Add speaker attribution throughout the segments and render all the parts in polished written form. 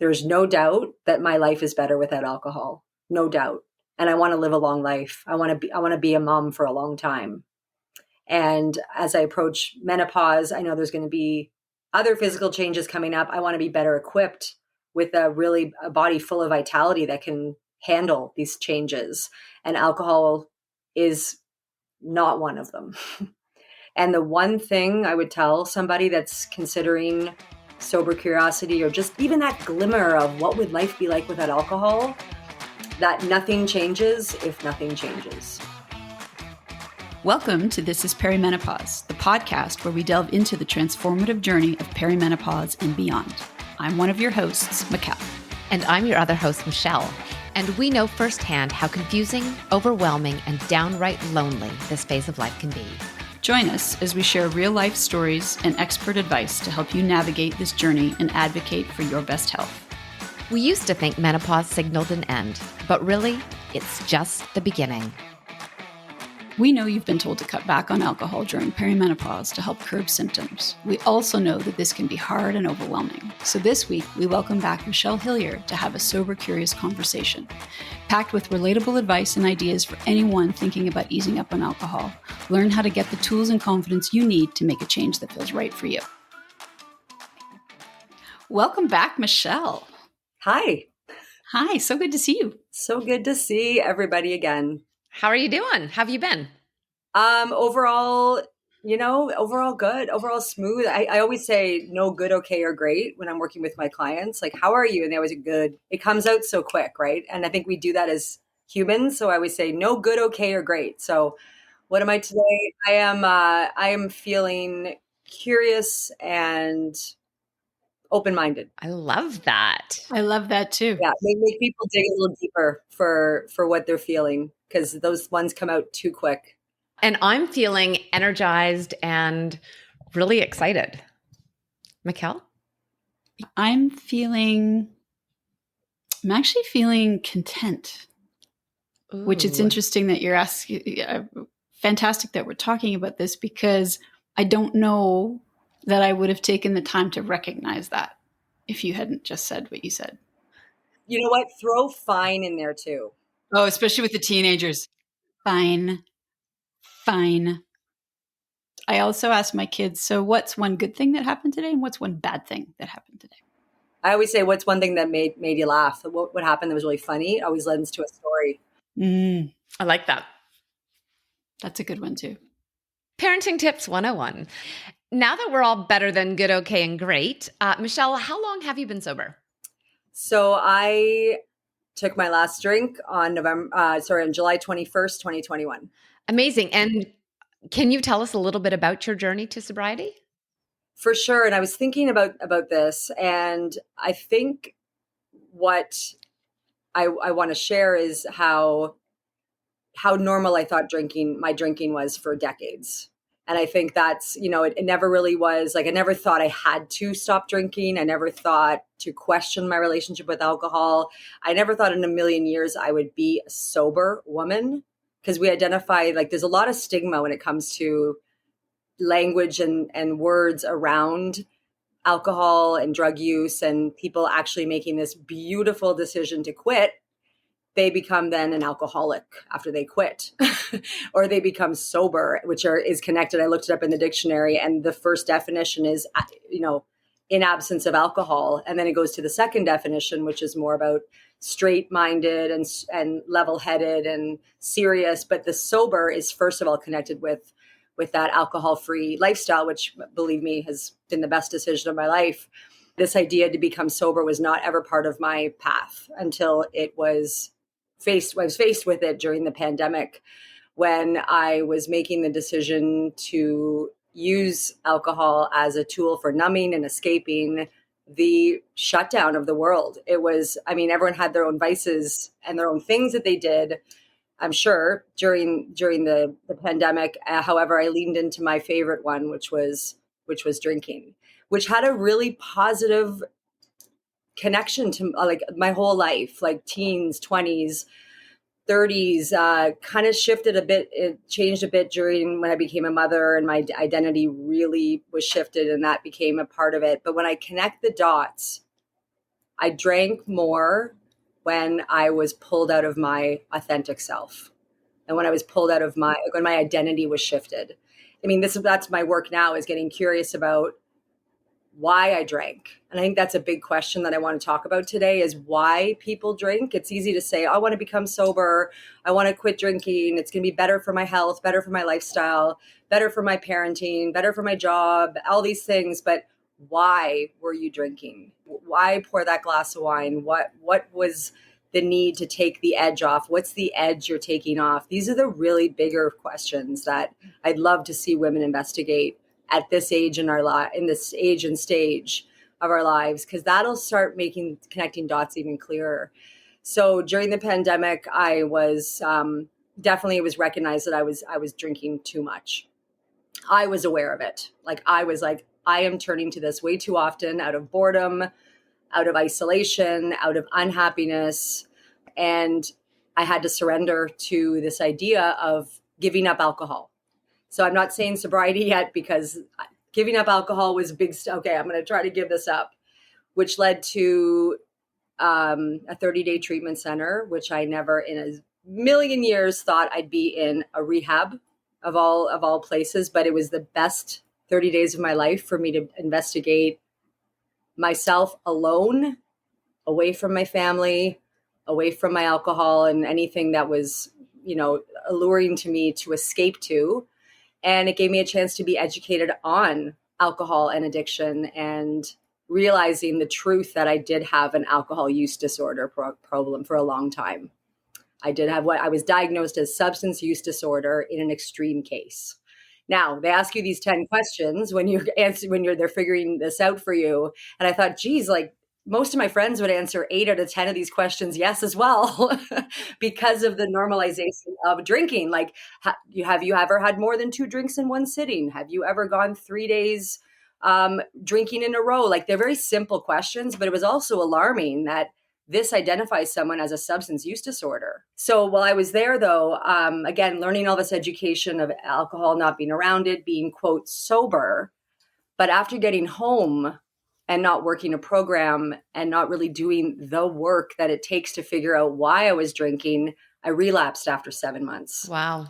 Speaker 1: There's no doubt that my life is better without alcohol. No doubt. And I want to live a long life. I want to be a mom for a long time. And as I approach menopause, I know there's going to be other physical changes coming up. I want to be better equipped with a body full of vitality that can handle these changes. And alcohol is not one of them. And the one thing I would tell somebody that's considering sober curiosity, or just even that glimmer of what would life be like without alcohol, that nothing changes if nothing changes.
Speaker 2: Welcome to This is Perimenopause, the podcast where we delve into the transformative journey of perimenopause and beyond. I'm one of your hosts, Michelle.
Speaker 3: And I'm your other host, Michelle. And we know firsthand how confusing, overwhelming, and downright lonely this phase of life can be.
Speaker 2: Join us as we share real-life stories and expert advice to help you navigate this journey and advocate for your best health.
Speaker 3: We used to think menopause signaled an end, but really, it's just the beginning.
Speaker 2: We know you've been told to cut back on alcohol during perimenopause to help curb symptoms. We also know that this can be hard and overwhelming. So this week, we welcome back Michelle Hillier to have a sober, curious conversation, packed with relatable advice and ideas for anyone thinking about easing up on alcohol. Learn how to get the tools and confidence you need to make a change that feels right for you. Welcome back, Michelle.
Speaker 1: Hi.
Speaker 2: Hi, so good to see you.
Speaker 1: So good to see everybody again.
Speaker 3: How are you doing? How have you been?
Speaker 1: Overall good, overall smooth. I always say no good, okay, or great when I'm working with my clients. Like, how are you? And they always say good. It comes out so quick, right? And I think we do that as humans. So I always say no good, okay, or great. So what am I today? I am feeling curious and open-minded.
Speaker 3: I love that.
Speaker 2: I love that too.
Speaker 1: Yeah, make people dig a little deeper for what they're feeling, because those ones come out too quick.
Speaker 3: And I'm feeling energized and really excited. Michelle?
Speaker 2: I'm actually feeling content, which it's interesting that you're asking. Fantastic that we're talking about this, because I don't know that I would have taken the time to recognize that if you hadn't just said what you said.
Speaker 1: You know what? Throw fine in there too.
Speaker 2: Oh, especially with the teenagers. Fine. I also ask my kids, so what's one good thing that happened today and what's one bad thing that happened today?
Speaker 1: I always say, what's one thing that made you laugh? What happened that was really funny? It always lends to a story.
Speaker 3: I like that.
Speaker 2: That's a good one too.
Speaker 3: Parenting Tips 101. Now that we're all better than good, okay, and great, Michelle, how long have you been sober?
Speaker 1: So I took my last drink on July 21st, 2021.
Speaker 3: Amazing. And can you tell us a little bit about your journey to sobriety?
Speaker 1: For sure. And I was thinking about this, and I think what I want to share is how normal I thought my drinking was for decades. And I think that's, it never really was, like, I never thought I had to stop drinking. I never thought to question my relationship with alcohol. I never thought in a million years I would be a sober woman, because we identify, like, there's a lot of stigma when it comes to language and words around alcohol and drug use, and people actually making this beautiful decision to quit. They become then an alcoholic after they quit, or they become sober, which is connected. I looked it up in the dictionary, and the first definition is, in absence of alcohol. And then it goes to the second definition, which is more about straight-minded and level-headed and serious. But the sober is, first of all, connected with that alcohol-free lifestyle, which, believe me, has been the best decision of my life. This idea to become sober was not ever part of my path until I was faced with it during the pandemic, when I was making the decision to use alcohol as a tool for numbing and escaping the shutdown of the world. It was, everyone had their own vices and their own things that they did, I'm sure, during the pandemic. However, I leaned into my favorite one, which was drinking, which had a really positive connection to, like, my whole life, like teens, 20s, 30s, kind of shifted a bit. It changed a bit during when I became a mother, and my identity really was shifted, and that became a part of it. But when I connect the dots I drank more when I was pulled out of my authentic self, and when I was pulled out of when my identity was shifted. I mean, that's my work now, is getting curious about why I drank. And I think that's a big question that I want to talk about today, is why people drink. It's easy to say, I want to become sober. I want to quit drinking. It's going to be better for my health, better for my lifestyle, better for my parenting, better for my job, all these things. But why were you drinking? Why pour that glass of wine? What was the need to take the edge off? What's the edge you're taking off? These are the really bigger questions that I'd love to see women investigate at this age in in this age and stage of our lives, because that'll start connecting dots even clearer. So during the pandemic, I was definitely, it was recognized that I was drinking too much. I was aware of it. I was like, I am turning to this way too often, out of boredom, out of isolation, out of unhappiness. And I had to surrender to this idea of giving up alcohol. So I'm not saying sobriety yet, because giving up alcohol was big. Okay, I'm going to try to give this up, which led to a 30-day treatment center, which I never in a million years thought I'd be in a rehab of all places. But it was the best 30 days of my life for me to investigate myself alone, away from my family, away from my alcohol and anything that was, alluring to me to escape to. And it gave me a chance to be educated on alcohol and addiction, and realizing the truth that I did have an alcohol use disorder problem for a long time. I did have what I was diagnosed as substance use disorder in an extreme case. Now, they ask you these 10 questions when they're figuring this out for you. And I thought, geez, most of my friends would answer 8 out of 10 of these questions yes as well, because of the normalization of drinking. Have you ever had more than 2 drinks in one sitting? Have you ever gone 3 days drinking in a row? They're very simple questions, but it was also alarming that this identifies someone as a substance use disorder. So while I was there, though, again, learning all this education of alcohol, not being around it, being, quote, sober. But after getting home and not working a program and not really doing the work that it takes to figure out why I was drinking, I relapsed after 7 months.
Speaker 3: Wow.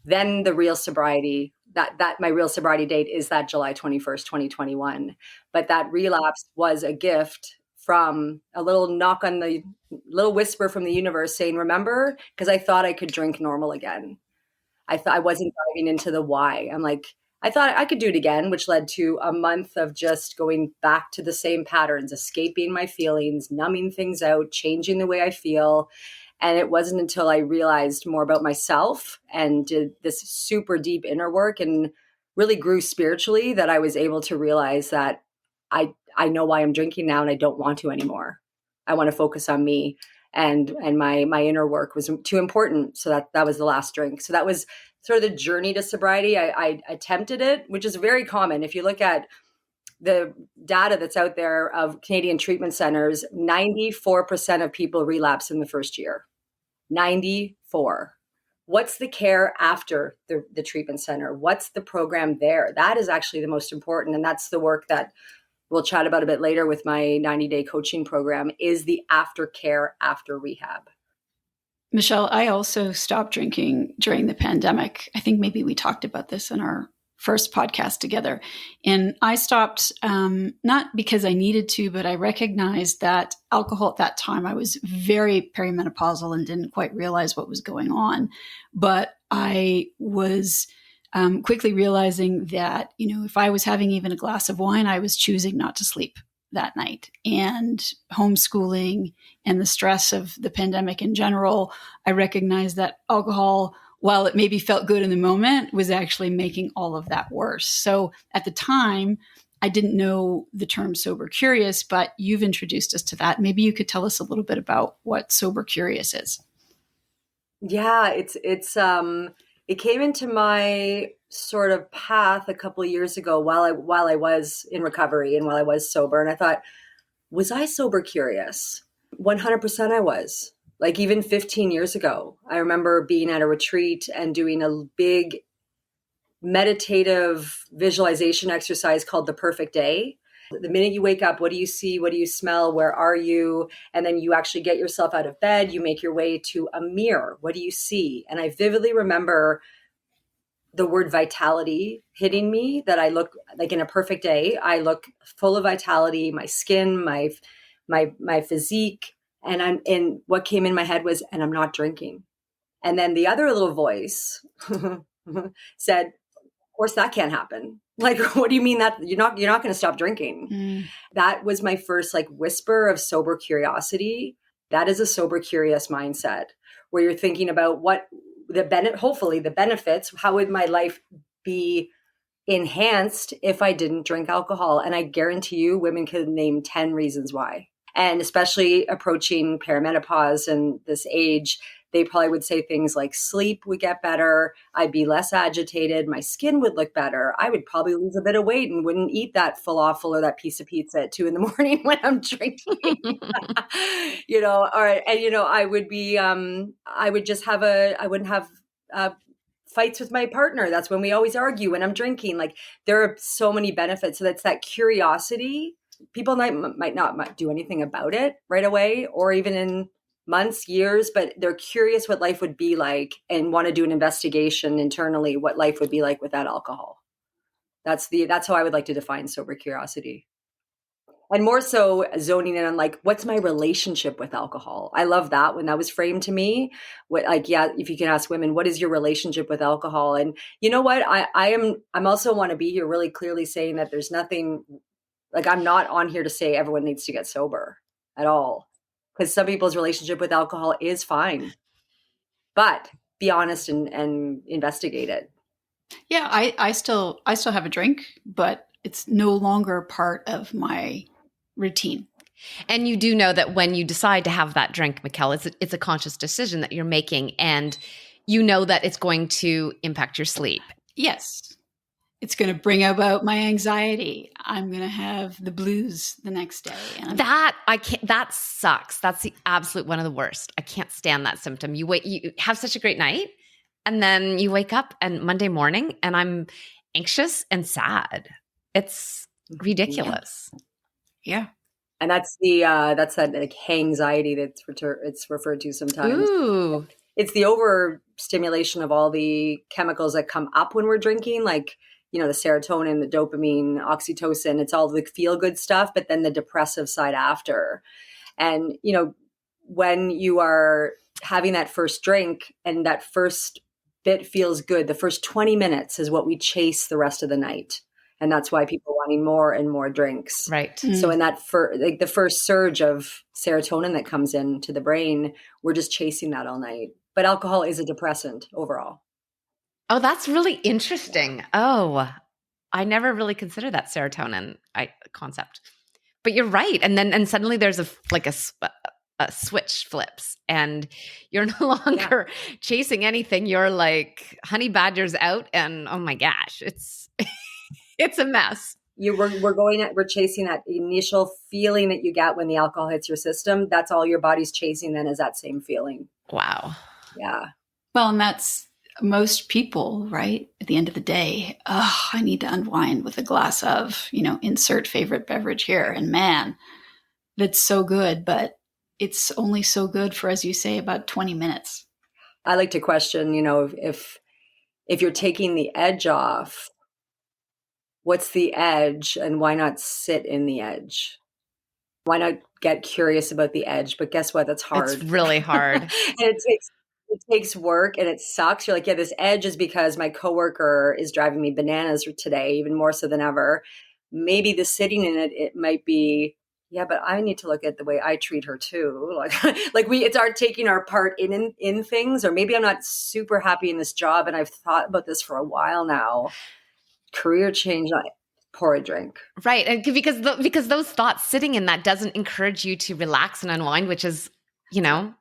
Speaker 1: Then the real sobriety, that my real sobriety date is that July 21st, 2021. But that relapse was a gift from a little little whisper from the universe saying, remember, because I thought I could drink normal again. I thought I wasn't diving into the why. I'm like, I thought I could do it again, which led to a month of just going back to the same patterns, escaping my feelings, numbing things out, changing the way I feel. And it wasn't until I realized more about myself and did this super deep inner work and really grew spiritually that I was able to realize that I know why I'm drinking now, and I don't want to anymore. I want to focus on me, and my inner work was too important. So that was the last drink. So that was sort of the journey to sobriety. I attempted it, which is very common. If you look at the data that's out there of Canadian treatment centers, 94% of people relapse in the first year. 94. What's the care after the treatment center? What's the program there? That is actually the most important. And that's the work that we'll chat about a bit later with my 90-day coaching program, is the aftercare after rehab.
Speaker 2: Michelle, I also stopped drinking during the pandemic. I think maybe we talked about this in our first podcast together. And I stopped not because I needed to, but I recognized that alcohol at that time, I was very perimenopausal and didn't quite realize what was going on. But I was quickly realizing that, if I was having even a glass of wine, I was choosing not to sleep that night. And homeschooling and the stress of the pandemic in general, I recognized that alcohol, while it maybe felt good in the moment, was actually making all of that worse. So at the time, I didn't know the term sober curious, but you've introduced us to that. Maybe you could tell us a little bit about what sober curious is.
Speaker 1: Yeah, it came into my sort of path a couple of years ago while I was in recovery and while I was sober. And I thought, was I sober curious? 100% I was. Even 15 years ago, I remember being at a retreat and doing a big meditative visualization exercise called The Perfect Day. The minute you wake up, what do you see? What do you smell? Where are you? And then you actually get yourself out of bed. You make your way to a mirror. What do you see? And I vividly remember the word vitality hitting me, that I look like in a perfect day, I look full of vitality, my skin, my physique. And what came in my head was, and I'm not drinking. And then the other little voice said, of course that can't happen. Like, what do you mean that you're not going to stop drinking? That was my first like whisper of sober curiosity. That is a sober curious mindset, where you're thinking about what hopefully the benefits, how would my life be enhanced if I didn't drink alcohol? And I guarantee you women could name 10 reasons why. And especially approaching perimenopause and this age, they probably would say things like sleep would get better. I'd be less agitated. My skin would look better. I would probably lose a bit of weight and wouldn't eat that falafel or that piece of pizza at 2 a.m. when I'm drinking, or, and, I would be, I would just I wouldn't have, fights with my partner. That's when we always argue when I'm drinking. Like, there are so many benefits. So that's that curiosity. People might not do anything about it right away, or even in months, years, but they're curious what life would be like and want to do an investigation internally, what life would be like without alcohol. That's how I would like to define sober curiosity. And more so zoning in on like, what's my relationship with alcohol? I love that when that was framed to me. If you can ask women, what is your relationship with alcohol? And you know what? I'm also want to be here really clearly saying that there's nothing, like, I'm not on here to say everyone needs to get sober at all. Because some people's relationship with alcohol is fine, but be honest and investigate it.
Speaker 2: Yeah, I still have a drink, but it's no longer part of my routine.
Speaker 3: And you do know that when you decide to have that drink, Michelle, it's a conscious decision that you're making, and you know that it's going to impact your sleep.
Speaker 2: Yes. It's going to bring about my anxiety. I'm going to have the blues the next day. And
Speaker 3: that sucks. That's the absolute one of the worst. I can't stand that symptom. You have such a great night, and then you wake up and Monday morning and I'm anxious and sad. It's ridiculous.
Speaker 2: Yeah.
Speaker 1: And that's that like anxiety it's referred to sometimes.
Speaker 3: Ooh.
Speaker 1: It's the overstimulation of all the chemicals that come up when we're drinking, like, the serotonin, the dopamine, oxytocin. It's all the feel good stuff, but then the depressive side after. And, when you are having that first drink and that first bit feels good, the first 20 minutes is what we chase the rest of the night. And that's why people are wanting more and more drinks.
Speaker 3: Right.
Speaker 1: So in that the first surge of serotonin that comes into the brain, we're just chasing that all night. But alcohol is a depressant overall.
Speaker 3: Oh, that's really interesting. Oh, I never really considered that serotonin concept. But you're right. And suddenly there's a switch flips, and you're no longer chasing anything. You're like, honey badger's out, and oh my gosh, it's it's a mess.
Speaker 1: We're chasing that initial feeling that you get when the alcohol hits your system. That's all your body's chasing then, is that same feeling.
Speaker 3: Wow.
Speaker 1: Yeah.
Speaker 2: Well, and that's most people, right? At the end of the day, I need to unwind with a glass of, insert favorite beverage here. And man, that's so good, but it's only so good for, as you say, about 20 minutes.
Speaker 1: I like to question, if you're taking the edge off, what's the edge, and why not sit in the edge? Why not get curious about the edge? But guess what? That's hard.
Speaker 3: It's really hard.
Speaker 1: And it takes work, and it sucks. You're like, this edge is because my coworker is driving me bananas today, even more so than ever. Maybe the sitting in it might be, but I need to look at the way I treat her too. It's taking our part in things, or maybe I'm not super happy in this job, and I've thought about this for a while now. Career change, pour a drink.
Speaker 3: Right. And because those thoughts sitting in that doesn't encourage you to relax and unwind, which is,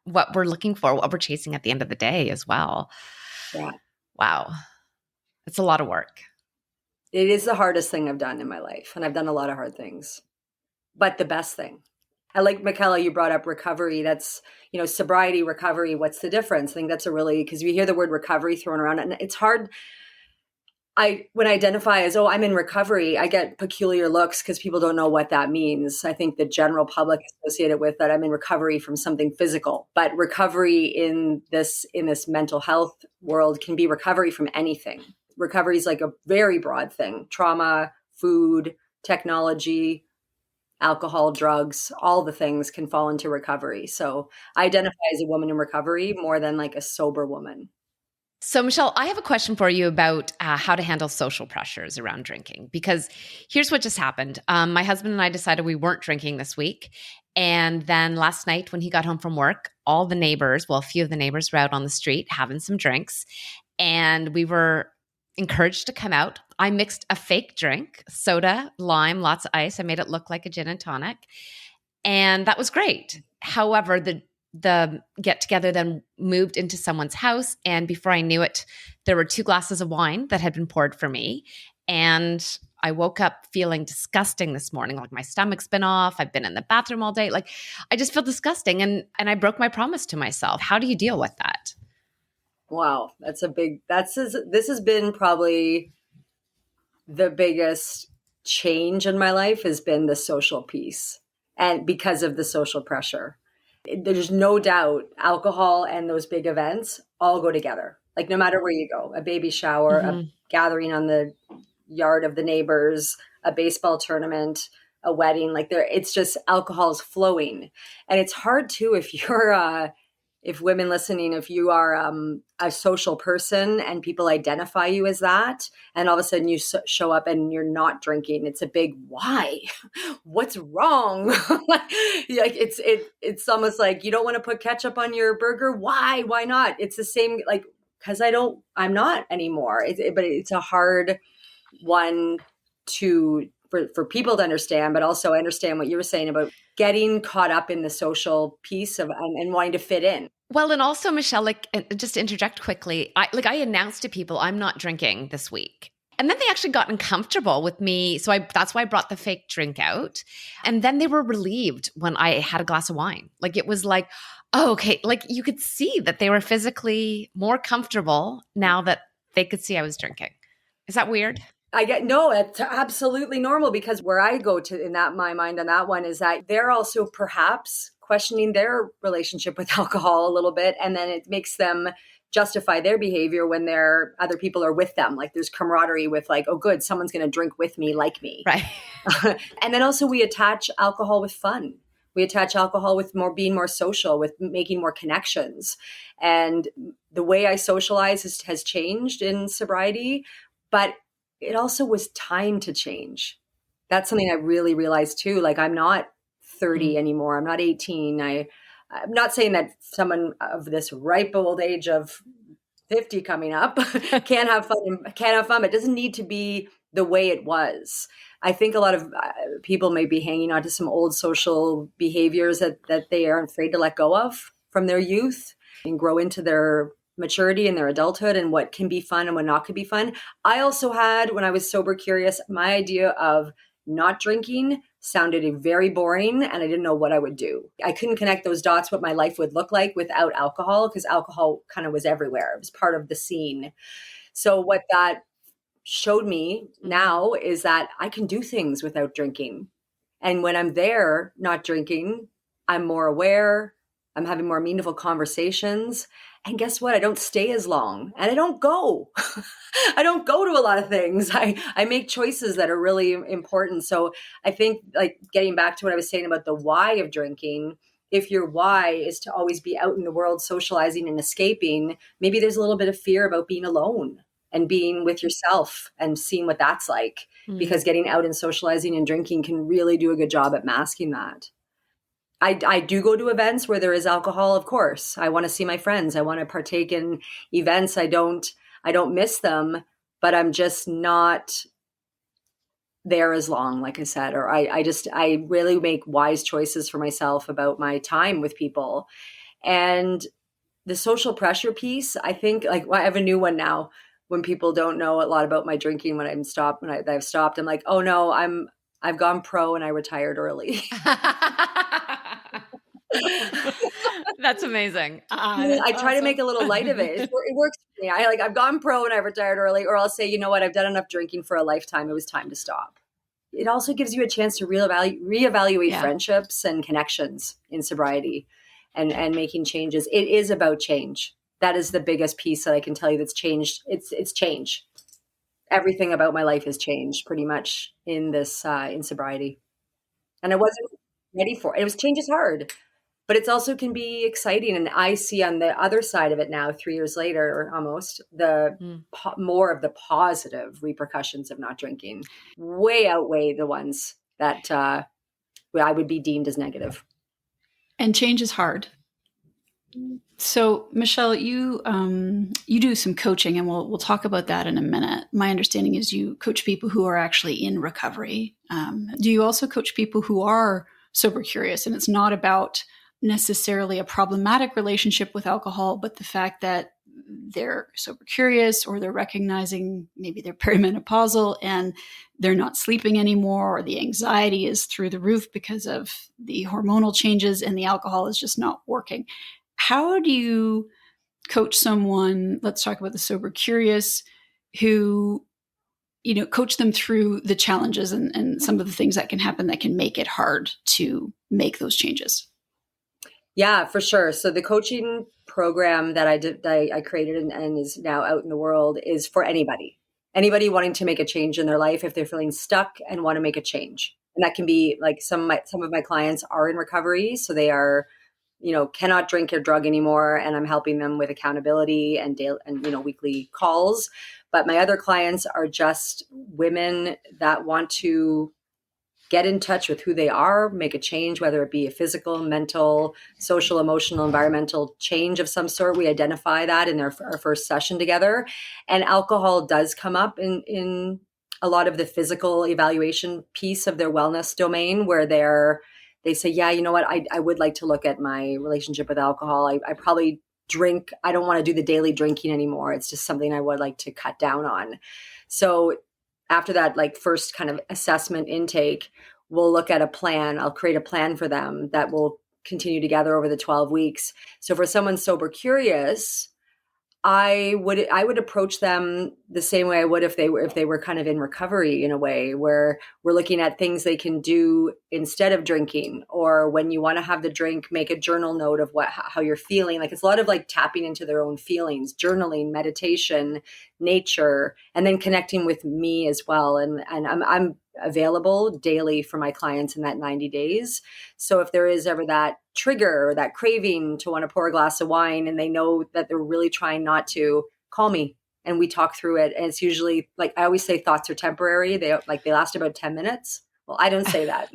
Speaker 3: what we're looking for, what we're chasing at the end of the day as well.
Speaker 1: Yeah.
Speaker 3: Wow. It's a lot of work.
Speaker 1: It is the hardest thing I've done in my life. And I've done a lot of hard things, but the best thing. I like, Michelle, you brought up recovery. That's, sobriety, recovery. What's the difference? I think that's because we hear the word recovery thrown around, and it's hard. when I identify as, oh, I'm in recovery, I get peculiar looks because people don't know what that means. I think the general public associated with that I'm in recovery from something physical, but recovery in this mental health world can be recovery from anything. Recovery is like a very broad thing: trauma, food, technology, alcohol, drugs, all the things can fall into recovery. So I identify as a woman in recovery more than like a sober woman.
Speaker 3: So, Michelle, I have a question for you about how to handle social pressures around drinking, because here's what just happened. My husband and I decided we weren't drinking this week. And then last night when he got home from work, all the neighbors, well, a few of the neighbors were out on the street having some drinks. And we were encouraged to come out. I mixed a fake drink, soda, lime, lots of ice. I made it look like a gin and tonic. And that was great. However, the get together then moved into someone's house. And before I knew it, there were 2 glasses of wine that had been poured for me. And I woke up feeling disgusting this morning. Like my stomach's been off. I've been in the bathroom all day. Like I just feel disgusting. And I broke my promise to myself. How do you deal with that?
Speaker 1: Wow. This has been probably the biggest change in my life, has been the social piece, and because of the social pressure. There's no doubt alcohol and those big events all go together. Like no matter where you go, a baby shower, a gathering on the yard of the neighbors, a baseball tournament, a wedding, like it's just alcohol is flowing. And it's hard too if women listening, if you are a social person and people identify you as that, and all of a sudden you show up and you're not drinking, it's a big why? What's wrong? Like it's almost like you don't want to put ketchup on your burger. Why? Why not? It's the same, like, because I'm not anymore. But it's a hard one for people to understand, but also I understand what you were saying about getting caught up in the social piece of and wanting to fit in.
Speaker 3: Well, and also, Michelle, like, just to interject quickly, I announced to people I'm not drinking this week. And then they actually got uncomfortable with me. So that's why I brought the fake drink out. And then they were relieved when I had a glass of wine. Like it was like, oh, okay. Like you could see that they were physically more comfortable now that they could see I was drinking. Is that weird?
Speaker 1: No, it's absolutely normal, because where I go to in that my mind on that one is that they're also perhaps questioning their relationship with alcohol a little bit. And then it makes them justify their behavior when other people are with them. Like there's camaraderie with like, oh, good, someone's going to drink with me, like me.
Speaker 3: Right.
Speaker 1: And then also we attach alcohol with fun. We attach alcohol with being more social, with making more connections. And the way I socialize has changed in sobriety, but it also was time to change. That's something I really realized too. Like I'm not 30 anymore. I'm not 18. I'm not saying that someone of this ripe old age of 50 coming up can't have fun. It doesn't need to be the way it was. I think a lot of people may be hanging on to some old social behaviors that they are afraid to let go of from their youth and grow into their maturity and their adulthood, and what can be fun and what not could be fun. I also had, when I was sober curious, my idea of not drinking sounded very boring, and I didn't know what I would do. I couldn't connect those dots, what my life would look like without alcohol, because alcohol kind of was everywhere. It was part of the scene. So what that showed me now is that I can do things without drinking. And when I'm there not drinking, I'm more aware, I'm having more meaningful conversations. And guess what? I don't stay as long, and I don't go. I don't go to a lot of things. I make choices that are really important. So I think, like, getting back to what I was saying about the why of drinking, if your why is to always be out in the world socializing and escaping, maybe there's a little bit of fear about being alone and being with yourself and seeing what that's like, because getting out and socializing and drinking can really do a good job at masking that. I do go to events where there is alcohol, of course. I want to see my friends. I want to partake in events. I don't miss them, but I'm just not there as long, like I said, or I really make wise choices for myself about my time with people. And the social pressure piece, I think, like, I have a new one now. When people don't know a lot about my drinking, I've stopped, I'm like, oh no, I've gone pro and I retired early.
Speaker 3: That's amazing.
Speaker 1: I try to make a little light of it. It works for me. I've gone pro and I've retired early, or I'll say, you know what, I've done enough drinking for a lifetime. It was time to stop. It also gives you a chance to reevaluate friendships and connections in sobriety and making changes. It is about change. That is the biggest piece that I can tell you that's changed. It's change. Everything about my life has changed pretty much in this, in sobriety. And I wasn't ready for it. Change is hard, but it's also can be exciting. And I see on the other side of it now, 3 years later, or almost, more of the positive repercussions of not drinking way outweigh the ones that I would be deemed as negative.
Speaker 2: And change is hard. So, Michelle, you do some coaching, and we'll talk about that in a minute. My understanding is you coach people who are actually in recovery. Do you also coach people who are sober curious, and it's not about necessarily a problematic relationship with alcohol, but the fact that they're sober curious, or they're recognizing maybe they're perimenopausal and they're not sleeping anymore, or the anxiety is through the roof because of the hormonal changes and the alcohol is just not working? How do you coach someone, let's talk about the sober curious, who, coach them through the challenges and some of the things that can happen that can make it hard to make those changes?
Speaker 1: Yeah, for sure. So the coaching program that I created and is now out in the world is for anybody wanting to make a change in their life if they're feeling stuck and want to make a change. And that can be like some of my clients are in recovery, so they are, cannot drink or drug anymore, and I'm helping them with accountability and daily and weekly calls. But my other clients are just women that want to get in touch with who they are, make a change, whether it be a physical, mental, social, emotional, environmental change of some sort. We identify that in our first session together. And alcohol does come up in a lot of the physical evaluation piece of their wellness domain, where they say, yeah, you know what, I would like to look at my relationship with alcohol. I probably drink. I don't want to do the daily drinking anymore. It's just something I would like to cut down on. So after that, first kind of assessment intake, we'll look at a plan. I'll create a plan for them that will continue together over the 12 weeks. So for someone sober curious, I would approach them the same way I would if they were kind of in recovery, in a way where we're looking at things they can do instead of drinking, or when you want to have the drink, make a journal note of how you're feeling. It's a lot of tapping into their own feelings, journaling, meditation, nature, and then connecting with me as well. And I'm available daily for my clients in that 90 days. So if there is ever that trigger or that craving to want to pour a glass of wine, and they know that they're really trying not to, call me and we talk through it. And it's usually, I always say, thoughts are temporary. They last about 10 minutes. Well, I don't say that.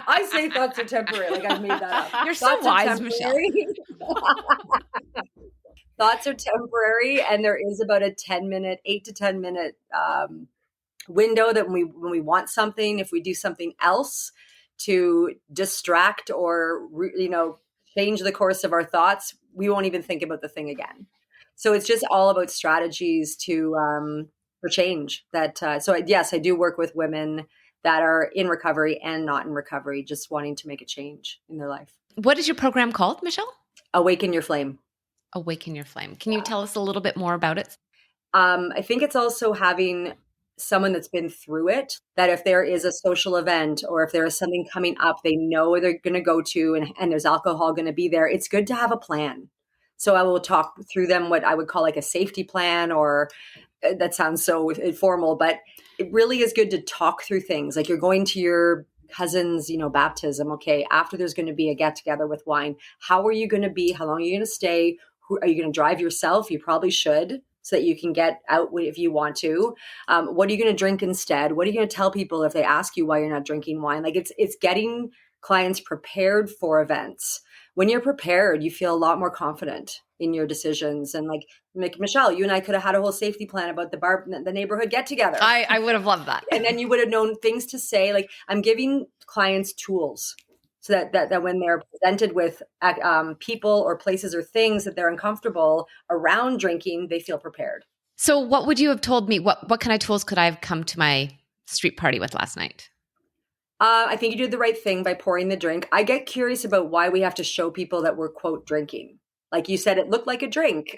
Speaker 1: I say thoughts are temporary. I've made that up.
Speaker 3: You're
Speaker 1: thoughts
Speaker 3: so wise, Michelle.
Speaker 1: Thoughts are temporary. And there is about a 8 to 10 minute window that when we want something, if we do something else to distract or change the course of our thoughts, we won't even think about the thing again. So it's just all about strategies for change. So yes, I do work with women that are in recovery and not in recovery, just wanting to make a change in their life.
Speaker 3: What is your program called, Michelle?
Speaker 1: Awaken Your Flame.
Speaker 3: Awaken Your Flame. Can you tell us a little bit more about it?
Speaker 1: I think it's also having someone that's been through it, that if there is a social event or if there is something coming up they know they're going to go to, and there's alcohol going to be there, it's good to have a plan. So I will talk through them what I would call a safety plan, or that sounds so informal, but it really is good to talk through things. You're going to your cousin's, baptism. Okay, after there's going to be a get together with wine. How are you going to be? How long are you going to stay? Are you going to drive yourself? You probably should, so that you can get out if you want to. What are you going to drink instead? What are you going to tell people if they ask you why you're not drinking wine? It's getting clients prepared for events. When you're prepared, you feel a lot more confident in your decisions. And Michelle, you and I could have had a whole safety plan about the neighborhood get together.
Speaker 3: I would have loved that.
Speaker 1: And then you would have known things to say. I'm giving clients tools so that when they're presented with people or places or things that they're uncomfortable around drinking, they feel prepared.
Speaker 3: So what would you have told me? What kind of tools could I have come to my street party with last night?
Speaker 1: I think you did the right thing by pouring the drink. I get curious about why we have to show people that we're, quote, drinking. Like you said, it looked like a drink,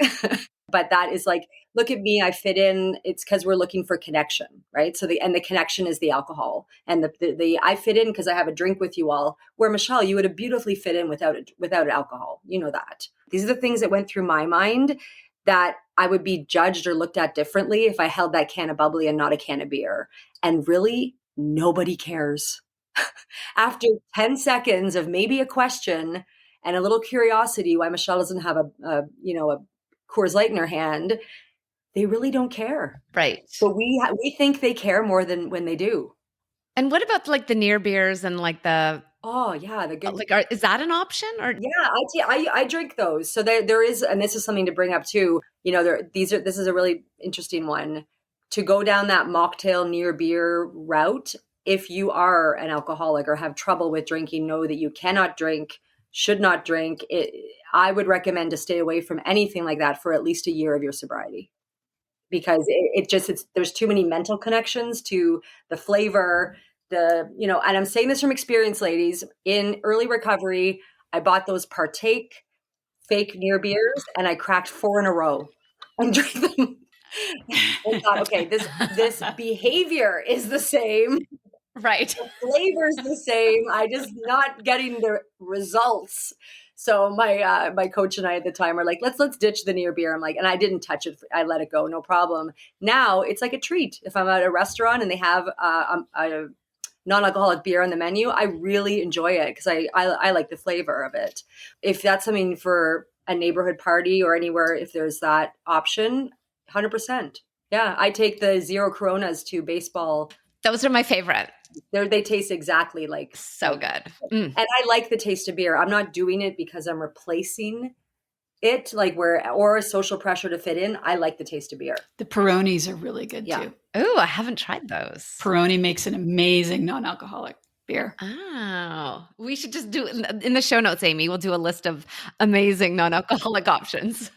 Speaker 1: but that is like, look at me, I fit in. It's because we're looking for connection, right? So the connection is the alcohol, and the I fit in because I have a drink with you all. Where Michelle, you would have beautifully fit in without alcohol. You know that. These are the things that went through my mind, that I would be judged or looked at differently if I held that can of bubbly and not a can of beer. And really, nobody cares. After 10 seconds of maybe a question and a little curiosity why Michelle doesn't have a Coors Light in her hand, they really don't care.
Speaker 3: Right.
Speaker 1: But we think they care more than when they do.
Speaker 3: And what about like the near beers and like the
Speaker 1: Oh yeah, the good.
Speaker 3: like is that an option or
Speaker 1: Yeah, I drink those. So there is, and this is something to bring up too. You know, this is a really interesting one to go down that mocktail near beer route. If you are an alcoholic or have trouble with drinking, know that you cannot drink, should not drink. I would recommend to stay away from anything like that for at least a year of your sobriety, because there's too many mental connections to the flavor, and I'm saying this from experience, ladies. In early recovery, I bought those Partake fake near beers and I cracked 4 in a row and drank them. I thought, okay, this behavior is the same.
Speaker 3: right?
Speaker 1: The flavor's the same. I just not getting the results. So my coach and I at the time were like, let's ditch the near beer. I'm like, and I didn't touch it. I let it go, no problem. Now it's like a treat. If I'm at a restaurant and they have a non-alcoholic beer on the menu, I really enjoy it because I like the flavor of it. If that's something for a neighborhood party or anywhere, if there's that option, 100%. Yeah, I take the zero Coronas to baseball.
Speaker 3: Those are my favorite.
Speaker 1: They taste exactly like
Speaker 3: so good.
Speaker 1: And I like the taste of beer. I'm not doing it because I'm replacing it, or a social pressure to fit in. I like the taste of beer.
Speaker 2: The Peronis are really good too.
Speaker 3: Oh, I haven't tried those.
Speaker 2: Peroni makes an amazing non-alcoholic beer.
Speaker 3: Oh, we should just do in the show notes, Amy. We'll do a list of amazing non-alcoholic options.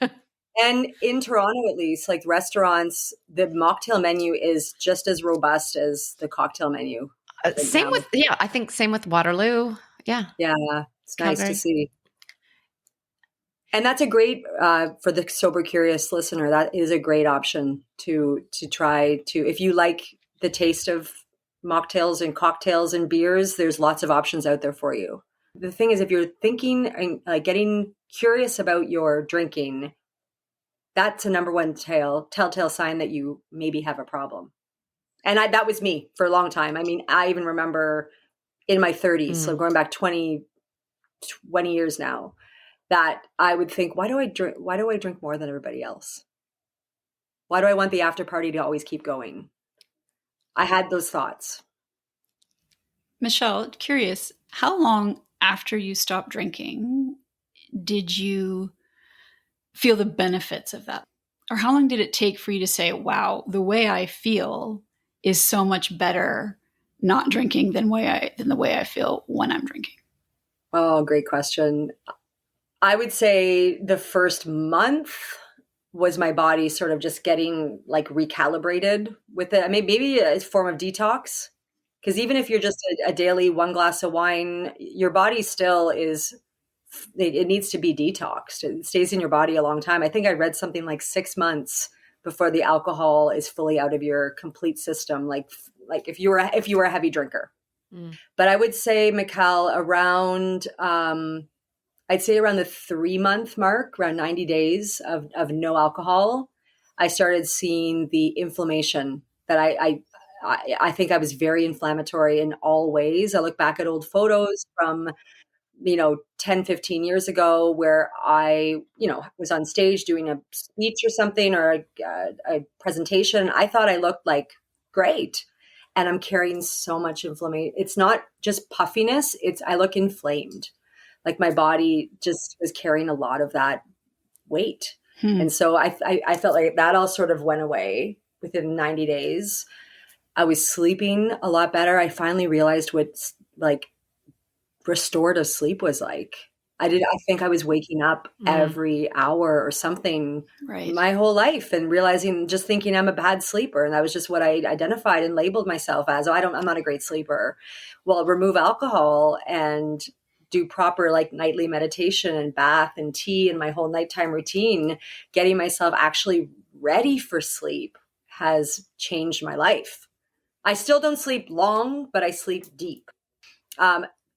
Speaker 1: And in Toronto, at least, like restaurants, the mocktail menu is just as robust as the cocktail menu.
Speaker 3: Same with, I think same with Waterloo. Yeah.
Speaker 1: Yeah. It's nice to see. And that's a great, for the sober curious listener, that is a great option to try to, if you like the taste of mocktails and cocktails and beers, there's lots of options out there for you. The thing is, if you're thinking and getting curious about your drinking, that's a number one telltale sign that you maybe have a problem. And that was me for a long time. I mean, I even remember in my 30s, so going back 20 years now, that I would think, why do I drink more than everybody else? Why do I want the after party to always keep going? I had those thoughts.
Speaker 2: Michelle, curious, how long after you stopped drinking did you feel the benefits of that? Or how long did it take for you to say, wow, the way I feel is so much better not drinking than the way I feel when I'm drinking?
Speaker 1: Oh, great question. I would say the first month was my body sort of just getting like recalibrated with it. I mean, maybe a form of detox, because even if you're just a daily 1 glass of wine, your body still it needs to be detoxed. It stays in your body a long time. I think I read something like 6 months before the alcohol is fully out of your complete system. Like if you were a heavy drinker. But I would say, Michelle, around, I'd say around the 3-month mark, around 90 days of no alcohol, I started seeing the inflammation that I think I was very inflammatory in all ways. I look back at old photos from 10, 15 years ago where I, was on stage doing a speech or something or a presentation. I thought I looked like great. And I'm carrying so much inflammation. It's not just puffiness. I look inflamed. Like my body just was carrying a lot of that weight. And so I felt like that all sort of went away within 90 days. I was sleeping a lot better. I finally realized what like restorative sleep was like. I think I was waking up every hour or something
Speaker 2: Right.
Speaker 1: my whole life and realizing, just thinking I'm a bad sleeper. And that was just what I identified and labeled myself as. Oh, I'm not a great sleeper. Well, remove alcohol and do proper like nightly meditation and bath and tea and my whole nighttime routine, getting myself actually ready for sleep has changed my life. I still don't sleep long, but I sleep deep.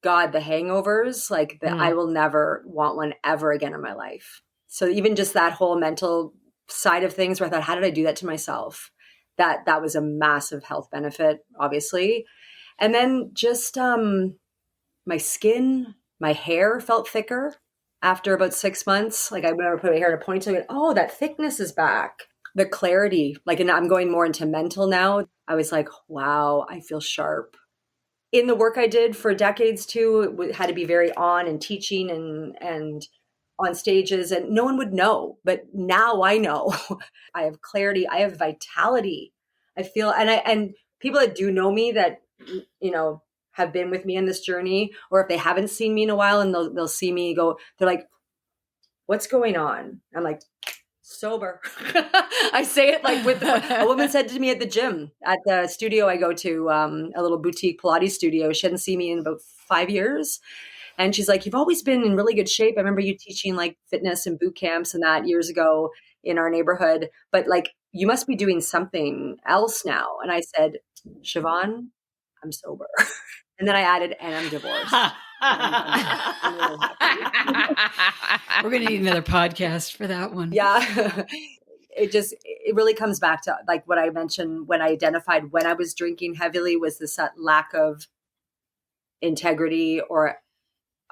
Speaker 1: God, the hangovers, like I will never want one ever again in my life. So even just that whole mental side of things where I thought, how did I do that to myself? That was a massive health benefit, obviously. And then just my skin, my hair felt thicker after about 6 months. Like I remember putting my hair in a ponytail and oh, that thickness is back. The clarity, like, and I'm going more into mental now. I was like, wow, I feel sharp. In the work I did for decades too, it had to be very on and teaching and on stages, and no one would know. But now I know. I have clarity. I have vitality. I feel, and people that do know me that, you know, have been with me in this journey, or if they haven't seen me in a while and they'll see me go, they're like, what's going on? I'm like, sober. I say it like with a woman said to me at the gym, at the studio I go to, a little boutique Pilates studio. She hadn't seen me in about 5 years. And she's like, you've always been in really good shape. I remember you teaching like fitness and boot camps and that years ago in our neighborhood, but like, you must be doing something else now. And I said, Siobhan, I'm sober. And then I added, and I'm divorced. I'm really happy.
Speaker 2: We're going to need another podcast for that one.
Speaker 1: Yeah. It really comes back to like what I mentioned when I identified when I was drinking heavily was this lack of integrity or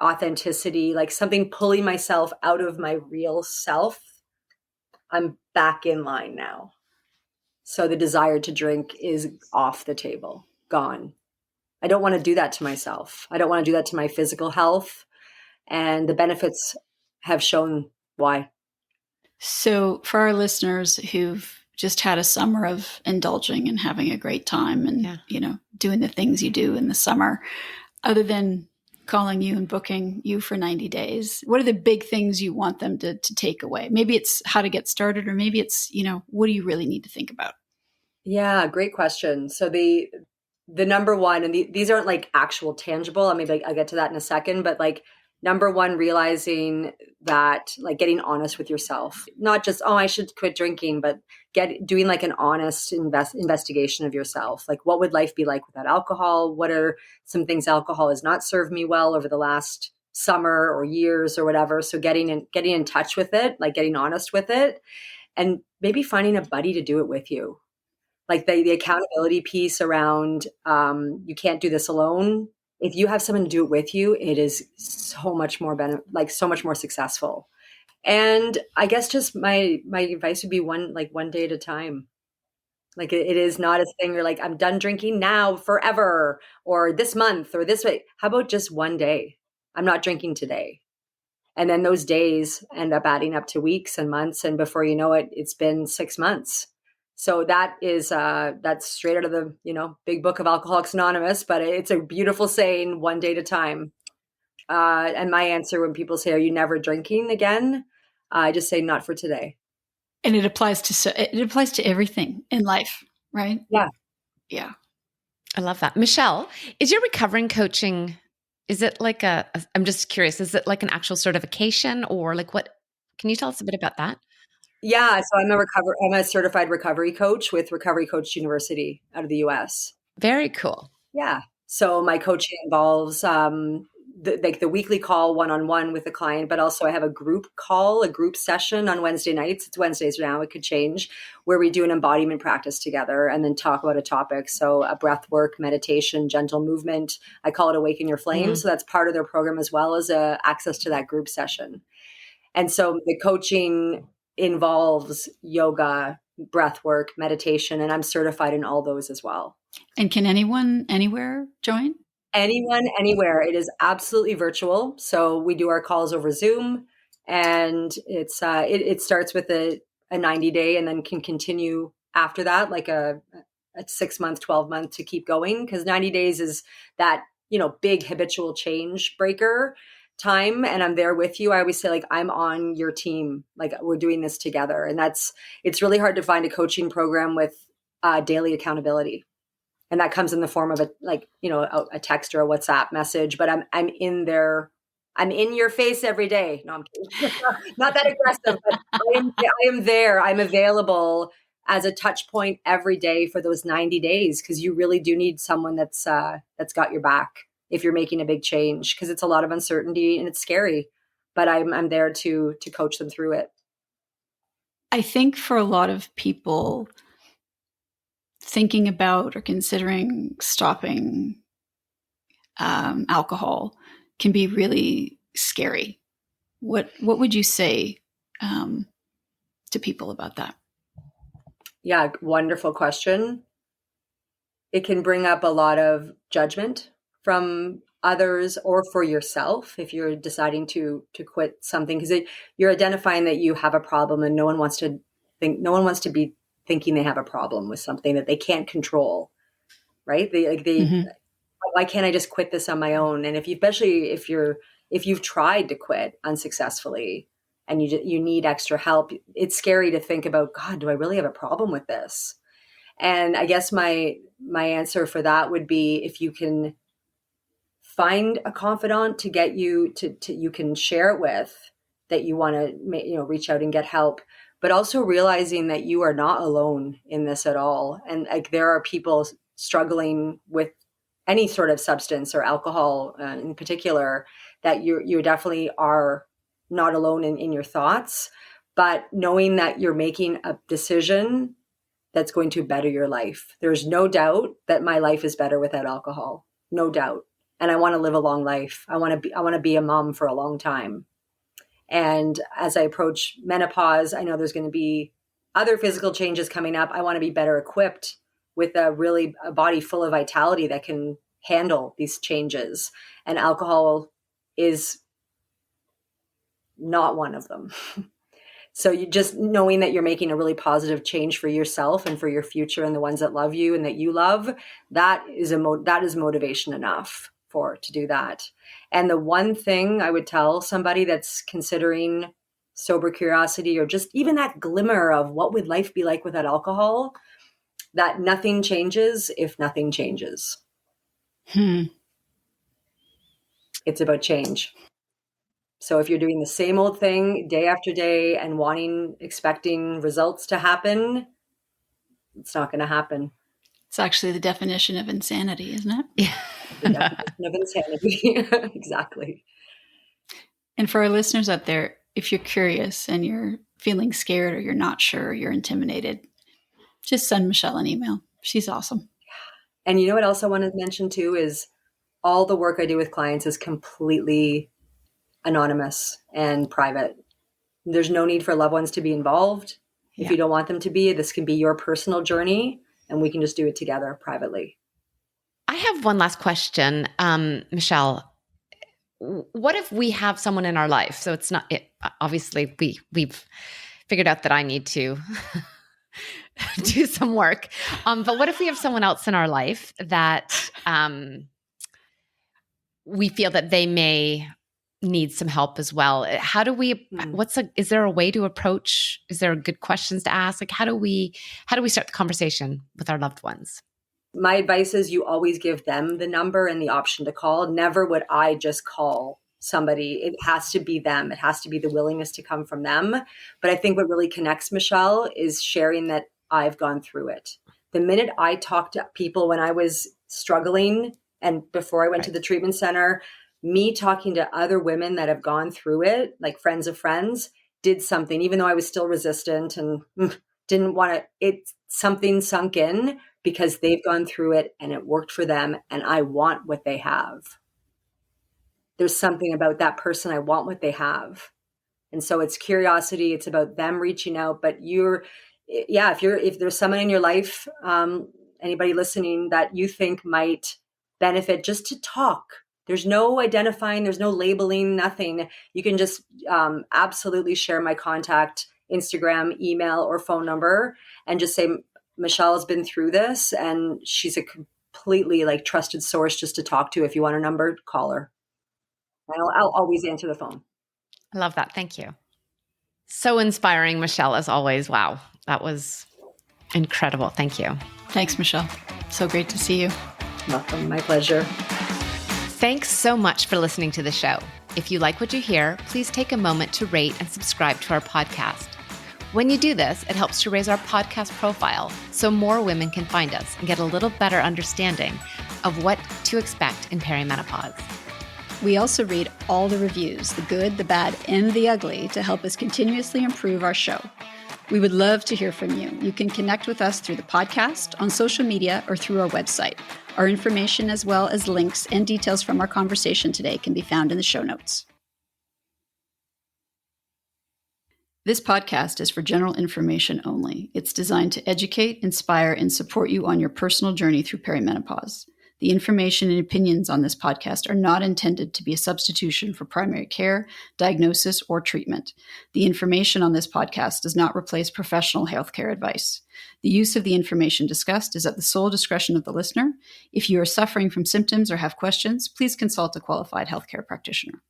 Speaker 1: authenticity, like something pulling myself out of my real self. I'm back in line now. So the desire to drink is off the table, gone. I don't want to do that to myself. I don't want to do that to my physical health. And the benefits have shown why.
Speaker 2: So for our listeners who've just had a summer of indulging and having a great time and, you know, doing the things you do in the summer, other than calling you and booking you for 90 days, what are the big things you want them to take away? Maybe it's how to get started, or maybe it's, you know, what do you really need to think about?
Speaker 1: Yeah, great question. So the number one, and these aren't like actual tangible, I mean, I'll get to that in a second, but like number one, realizing that like getting honest with yourself, not just, oh, I should quit drinking, but doing like an honest investigation of yourself. Like what would life be like without alcohol? What are some things alcohol has not served me well over the last summer or years or whatever? So getting in touch with it, like getting honest with it, and maybe finding a buddy to do it with you. Like the accountability piece around you can't do this alone. If you have someone to do it with you, it is so much more so much more successful. And I guess just my advice would be one day at a time. Like it is not a thing you're like, I'm done drinking now forever or this month or this way. How about just one day? I'm not drinking today. And then those days end up adding up to weeks and months. And before you know it, it's been 6 months. So that is, that's straight out of the, big book of Alcoholics Anonymous, but it's a beautiful saying, one day at a time. And my answer when people say, are you never drinking again? I just say, not for today.
Speaker 2: And it applies to everything in life, right?
Speaker 1: Yeah.
Speaker 2: Yeah.
Speaker 3: I love that. Michelle, is your recovering coaching, is it like I'm just curious, is it like an actual certification or like what, can you tell us a bit about that?
Speaker 1: Yeah. So I'm a certified recovery coach with Recovery Coach University out of the US.
Speaker 3: Very cool.
Speaker 1: Yeah. So my coaching involves the weekly call one-on-one with the client, but also I have a group session on Wednesday nights. It's Wednesdays now, it could change, where we do an embodiment practice together and then talk about a topic. So a breath work, meditation, gentle movement. I call it Awaken Your Flame. So that's part of their program as well as access to that group session. And so the coaching involves yoga, breath work, meditation, and I'm certified in all those as well.
Speaker 2: And can anyone anywhere join?
Speaker 1: Anyone, anywhere. It is absolutely virtual. So we do our calls over Zoom, and it's it starts with a 90-day and then can continue after that, like a 6-month, 12-month to keep going, because 90 days is that, big habitual change breaker time and I'm there with you, I always say, like, I'm on your team. Like, we're doing this together. And it's really hard to find a coaching program with daily accountability. And that comes in the form of a text or a WhatsApp message, but I'm in there. I'm in your face every day. No, I'm kidding. Not that aggressive, but I am there. I'm available as a touch point every day for those 90 days. Cause you really do need someone that's got your back if you're making a big change. Cause it's a lot of uncertainty and it's scary, but I'm there to coach them through it.
Speaker 2: I think for a lot of people, thinking about or considering stopping alcohol can be really scary. What would you say to people about that?
Speaker 1: Yeah, wonderful question. It can bring up a lot of judgment from others or for yourself if you're deciding to quit something, because you're identifying that you have a problem and no one wants to be thinking they have a problem with something that they can't control, right? Why can't I just quit this on my own? And especially if you've tried to quit unsuccessfully and you need extra help, it's scary to think about, God, do I really have a problem with this? And I guess my answer for that would be, if you can find a confidant to get you to you can share it with, that you want to reach out and get help, but also realizing that you are not alone in this at all. And like, there are people struggling with any sort of substance or alcohol in particular, that you definitely are not alone in your thoughts, but knowing that you're making a decision that's going to better your life. There's no doubt that my life is better without alcohol. No doubt. And I want to live a long life. I want to be a mom for a long time. And as I approach menopause, I know there's going to be other physical changes coming up. I want to be better equipped with a body full of vitality that can handle these changes. And alcohol is not one of them. So you just knowing that you're making a really positive change for yourself and for your future and the ones that love you and that you love, that is motivation enough to do that. And the one thing I would tell somebody that's considering sober curiosity, or just even that glimmer of what would life be like without alcohol, that nothing changes if nothing changes. It's about change. So if you're doing the same old thing day after day and expecting results to happen, it's not going to happen.
Speaker 2: It's actually the definition of insanity, isn't it?
Speaker 3: Yeah.
Speaker 1: The definition of insanity. Exactly.
Speaker 2: And for our listeners out there, if you're curious and you're feeling scared or you're not sure, you're intimidated, just send Michelle an email. She's awesome.
Speaker 1: And you know what else I want to mention too is all the work I do with clients is completely anonymous and private. There's no need for loved ones to be involved. Yeah. If you don't want them to be, this can be your personal journey and we can just do it together privately.
Speaker 3: I have one last question, Michelle. What if we have someone in our life? So it's not, obviously we've figured out that I need to do some work. But what if we have someone else in our life that we feel that they may need some help as well? How do we, is there a way to approach, is there good questions to ask? Like, how do we start the conversation with our loved ones?
Speaker 1: My advice is you always give them the number and the option to call. Never would I just call somebody. It has to be them. It has to be the willingness to come from them. But I think what really connects Michelle is sharing that I've gone through it. The minute I talked to people when I was struggling and before I went to the treatment center, me talking to other women that have gone through it, like friends of friends, did something, even though I was still resistant and didn't want to, something sunk in because they've gone through it and it worked for them and I want what they have. There's something about that person. I want what they have. And so it's curiosity. It's about them reaching out, but if there's someone in your life, anybody listening that you think might benefit, just to talk. There's no identifying, there's no labeling, nothing. You can just absolutely share my contact, Instagram, email, or phone number, and just say, Michelle has been through this, and she's a completely trusted source just to talk to. If you want a number, call her. And I'll always answer the phone.
Speaker 3: I love that. Thank you. So inspiring, Michelle, as always. Wow. That was incredible. Thank you.
Speaker 2: Thanks, Michelle. So great to see you.
Speaker 1: Welcome. My pleasure.
Speaker 3: Thanks so much for listening to the show. If you like what you hear, please take a moment to rate and subscribe to our podcast. When you do this, it helps to raise our podcast profile so more women can find us and get a little better understanding of what to expect in perimenopause.
Speaker 2: We also read all the reviews, the good, the bad, and the ugly, to help us continuously improve our show. We would love to hear from you. You can connect with us through the podcast, on social media, or through our website. Our information, as well as links and details from our conversation today, can be found in the show notes. This podcast is for general information only. It's designed to educate, inspire, and support you on your personal journey through perimenopause. The information and opinions on this podcast are not intended to be a substitution for primary care, diagnosis, or treatment. The information on this podcast does not replace professional healthcare advice. The use of the information discussed is at the sole discretion of the listener. If you are suffering from symptoms or have questions, please consult a qualified healthcare practitioner.